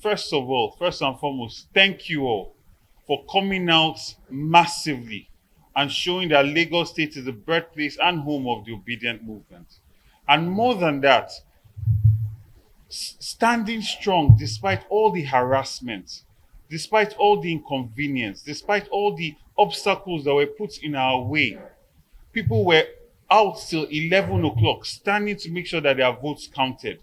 first of all, first and foremost, thank you all for coming out massively and showing that Lagos State is the birthplace and home of the obedient movement. And more than that, standing strong despite all the harassment, despite all the inconvenience, despite all the obstacles that were put in our way. People were out till 11 o'clock standing to make sure that their votes counted,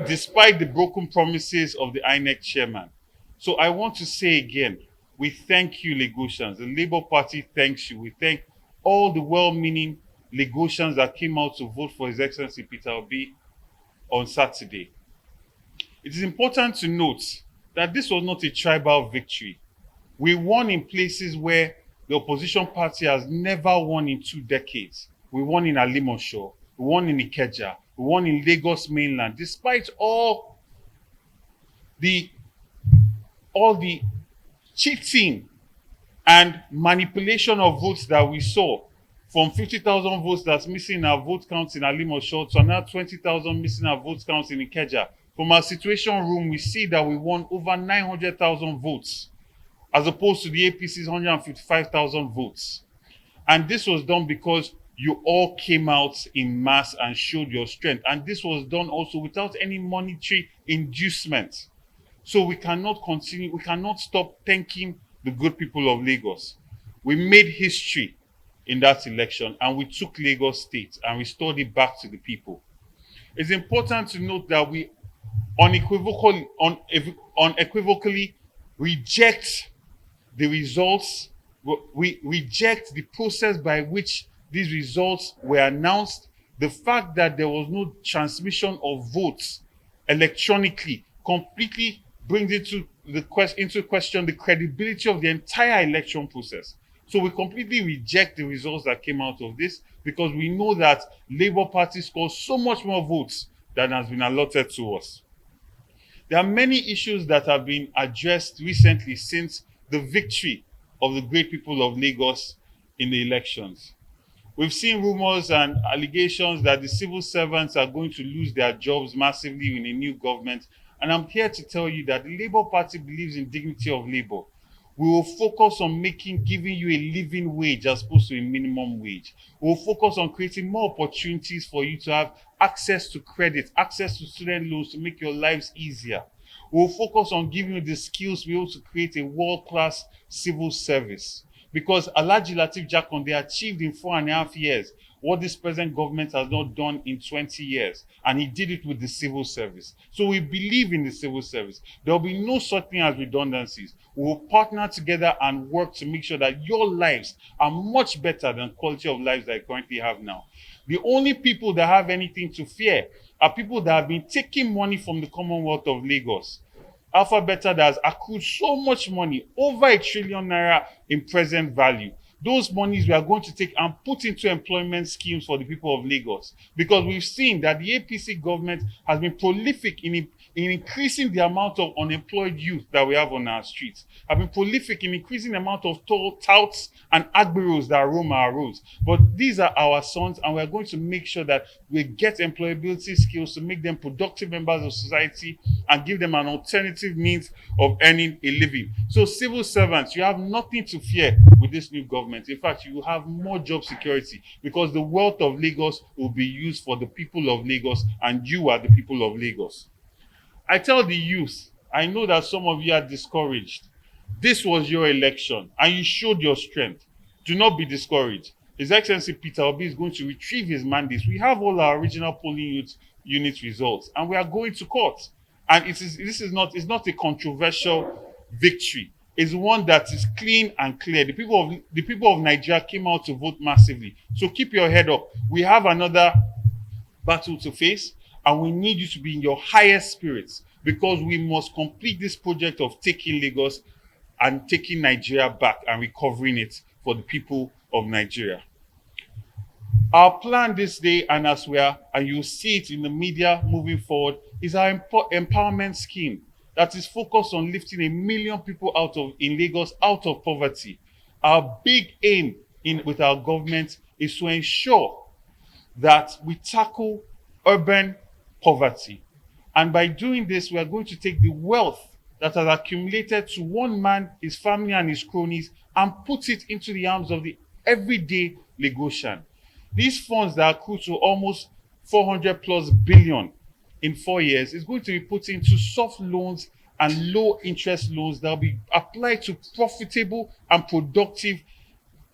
despite the broken promises of the INEC chairman. So I want to say again, we thank you, Lagosians. The Labour Party thanks you. We thank all the well-meaning Lagosians that came out to vote for His Excellency Peter Obi on Saturday. It is important to note that this was not a tribal victory. We won in places where the opposition party has never won in 2 decades. We won in Alimosho, we won in Ikeja, we won in Lagos mainland, despite all the cheating and manipulation of votes that we saw, from 50,000 votes that's missing in our vote counts in Alimosho to another 20,000 missing our vote counts in Ikeja. From our situation room, we see that we won over 900,000 votes, as opposed to the APC's 155,000 votes. And this was done because you all came out in mass and showed your strength. And this was done also without any monetary inducement. So we cannot continue, we cannot stop thanking the good people of Lagos. We made history in that election, and we took Lagos State and restored it back to the people. It's important to note that we unequivocally reject the results. We reject the process by which these results were announced. The fact that there was no transmission of votes electronically completely brings into question the credibility of the entire election process. So we completely reject the results that came out of this, because we know that Labour Party scored so much more votes than has been allotted to us. There are many issues that have been addressed recently since the victory of the great people of Lagos in the elections. We've seen rumors and allegations that the civil servants are going to lose their jobs massively in a new government. And I'm here to tell you that the Labour Party believes in dignity of labor. We will focus on giving you a living wage as opposed to a minimum wage. We will focus on creating more opportunities for you to have access to credit, access to student loans to make your lives easier. We will focus on giving you the skills to be able to create a world-class civil service. Because Alhaji Lateef Jakonde achieved in 4.5 years what this present government has not done in 20 years. And he did it with the civil service. So we believe in the civil service. There will be no such thing as redundancies. We will partner together and work to make sure that your lives are much better than the quality of lives that you currently have now. The only people that have anything to fear are people that have been taking money from the Commonwealth of Lagos. Alpha Beta that has accrued so much money, over ₦1 trillion in present value. Those monies we are going to take and put into employment schemes for the people of Lagos. Because we've seen that the APC government has been prolific in increasing the amount of unemployed youth that we have on our streets. Have been prolific in increasing the amount of touts and agberos that roam our roads. But these are our sons, and we're going to make sure that we get employability skills to make them productive members of society and give them an alternative means of earning a living. So civil servants, you have nothing to fear with this new government. In fact, you will have more job security, because the wealth of Lagos will be used for the people of Lagos, and you are the people of Lagos. I tell the youth, I know that some of you are discouraged. This was your election, and you showed your strength. Do not be discouraged. His Excellency Peter Obi is going to retrieve his mandates. We have all our original polling unit results, and we are going to court. And it's not a controversial victory. It's one that is clean and clear. The people of Nigeria came out to vote massively. So keep your head up. We have another battle to face, and we need you to be in your highest spirits, because we must complete this project of taking Lagos and taking Nigeria back and recovering it for the people of Nigeria. Our plan this day, and you'll see it in the media moving forward, is our empowerment scheme that is focused on lifting 1 million people in Lagos out of poverty. Our big aim with our government is to ensure that we tackle urban poverty And by doing this, we are going to take the wealth that has accumulated to one man, his family, and his cronies and put it into the arms of the everyday Lagosian. These funds that accrue to almost 400 plus billion in 4 years is going to be put into soft loans and low interest loans that will be applied to profitable and productive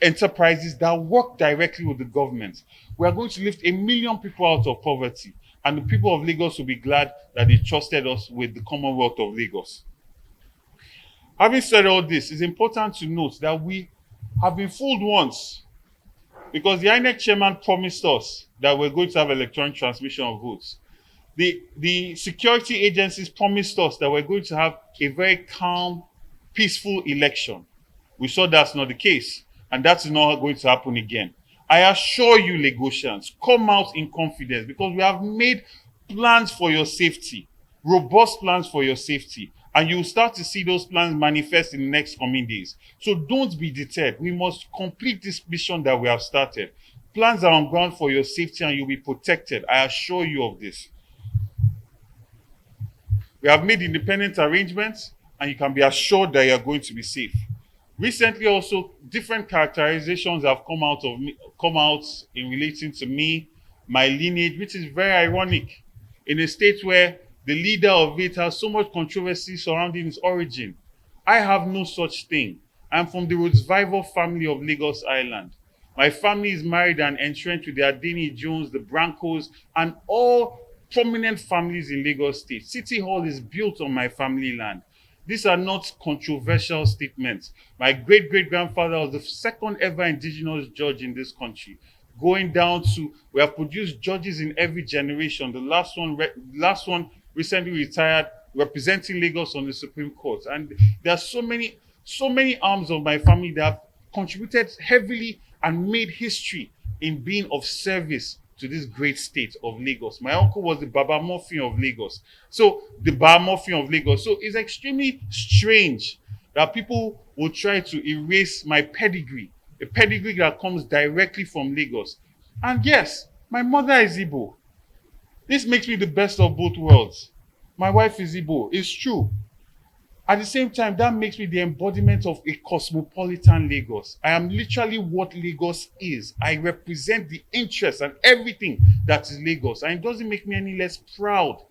enterprises that work directly with the government. We are going to lift 1 million people out of poverty, and the people of Lagos will be glad that they trusted us with the Commonwealth of Lagos. Having said all this, it's important to note that we have been fooled once, because the INEC chairman promised us that we're going to have electronic transmission of votes. The security agencies promised us that we're going to have a very calm, peaceful election. We saw that's not the case, and that's not going to happen again. I assure you, Lagosians, come out in confidence, because we have made plans for your safety, robust plans for your safety, and you'll start to see those plans manifest in the next coming days. So don't be deterred. We must complete this mission that we have started. Plans are on ground for your safety, and you'll be protected. I assure you of this. We have made independent arrangements, and you can be assured that you are going to be safe. Recently, also, different characterizations have come out in relating to me, my lineage, which is very ironic in a state where the leader of it has so much controversy surrounding his origin. I have no such thing. I'm from the Rhodes Vivour family of Lagos Island. My family is married and entrenched with the Adeni Jones, the Brancos, and all prominent families in Lagos State. City Hall is built on my family land. These are not controversial statements. My great-great-grandfather was the second ever indigenous judge in this country. Going down to, we have produced judges in every generation. The last one recently retired, representing Lagos on the Supreme Court. And there are so many arms of my family that have contributed heavily and made history in being of service to this great state of Lagos. My uncle was the Baba Morphin of Lagos. So it's extremely strange that people will try to erase my pedigree, a pedigree that comes directly from Lagos. And yes, my mother is Igbo. This makes me the best of both worlds. My wife is Igbo. It's true. At the same time, that makes me the embodiment of a cosmopolitan Lagos. I am literally what Lagos is. I represent the interests and everything that is Lagos. And it doesn't make me any less proud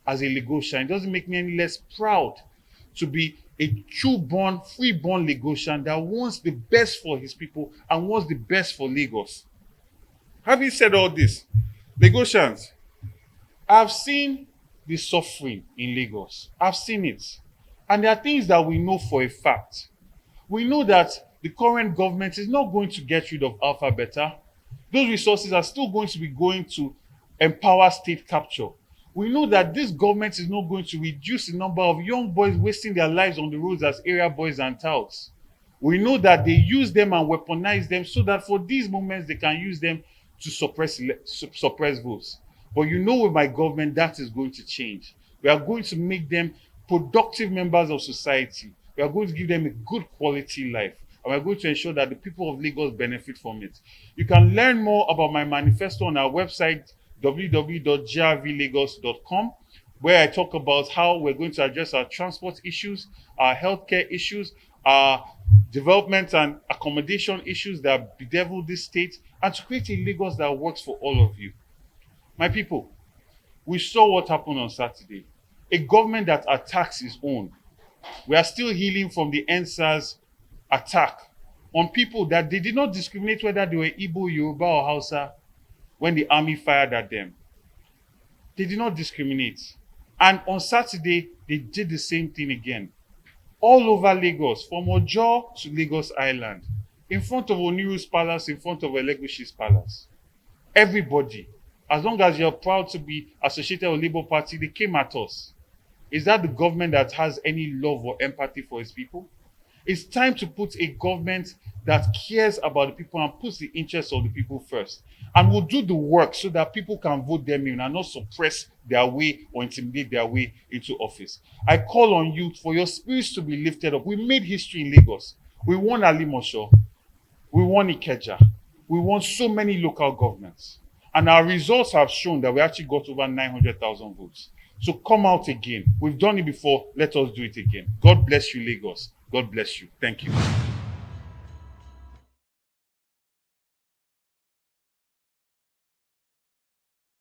as a Lagosian. It doesn't make me any less proud to be a true-born, free-born Lagosian that wants the best for his people and wants the best for Lagos. Having said all this, Lagosians, I've seen the suffering in Lagos. I've seen it. And there are things that we know for a fact. We know that the current government is not going to get rid of Alpha Beta. Those resources are still going to be going to empower state capture. We know that this government is not going to reduce the number of young boys wasting their lives on the roads as area boys and touts. We know that they use them and weaponize them so that for these moments they can use them to suppress votes. But you know, with my government, that is going to change. We are going to make them productive members of society. We are going to give them a good quality life. And we're going to ensure that the people of Lagos benefit from it. You can learn more about my manifesto on our website, www.grvlagos.com, where I talk about how we're going to address our transport issues, our healthcare issues, our development and accommodation issues that bedevil this state, and to create a Lagos that works for all of you. My people, we saw what happened on Saturday. A government that attacks its own. We are still healing from the NSAS attack on people that they did not discriminate whether they were Igbo, Yoruba, or Hausa when the army fired at them. They did not discriminate. And on Saturday, they did the same thing again. All over Lagos, from Ojo to Lagos Island, in front of Oniru's palace, in front of Elegush's palace. Everybody, as long as you're proud to be associated with Labour Party, they came at us. Is that the government that has any love or empathy for its people? It's time to put a government that cares about the people and puts the interests of the people first. And will do the work so that people can vote them in and not suppress their way or intimidate their way into office. I call on you for your spirits to be lifted up. We made history in Lagos. We won Alimosho. We won Ikeja. We won so many local governments. And our results have shown that we actually got over 900,000 votes. So come out again. We've done it before. Let us do it again. God bless you, Lagos. God bless you. Thank you.